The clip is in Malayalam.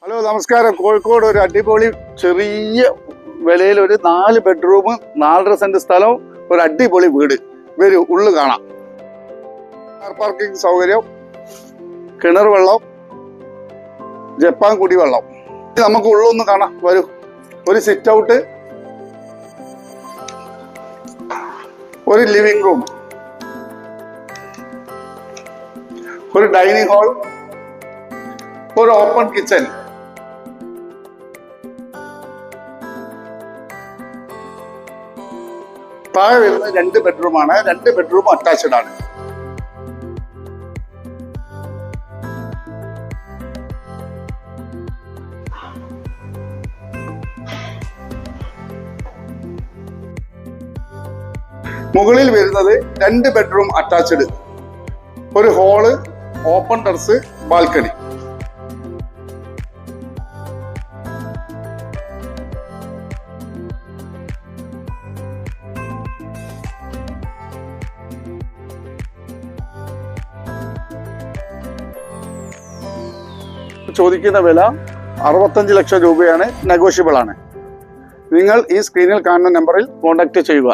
ഹലോ നമസ്കാരം. കോഴിക്കോട് ഒരു അടിപൊളി ചെറിയ വിലയിൽ ഒരു 4 ബെഡ്റൂം 4.5 സെന്റ് സ്ഥലവും ഒരു അടിപൊളി വീട്. വരൂ, ഉള്ളു കാണാം. കാർ പാർക്കിംഗ് സൗകര്യം, കിണർ വെള്ളം, ജപ്പാൻ കുടിവെള്ളം. നമുക്ക് ഉള്ളൊന്ന് കാണാം. വരൂ. ഒരു സിറ്റ് ഔട്ട്, ഒരു ലിവിംഗ് റൂം, ഒരു ഡൈനിങ് ഹാൾ, ഒരു ഓപ്പൺ കിച്ചൺ. താഴെ വരുന്നത് 2 ബെഡ്റൂമാണ്. 2 ബെഡ്റൂം അറ്റാച്ച്ഡ് ആണ്. മുകളിൽ വരുന്നത് 2 ബെഡ്റൂം അറ്റാച്ച്ഡ്, ഒരു ഹോള്, ഓപ്പൺ ടെറസ്, ബാൽക്കണി. ചോദിക്കുന്ന വില 65 ലക്ഷം രൂപയാണ്. നെഗോഷ്യബിൾ ആണ്. നിങ്ങൾ ഈ സ്ക്രീനിൽ കാണുന്ന നമ്പറിൽ കോൺടാക്ട് ചെയ്യുക.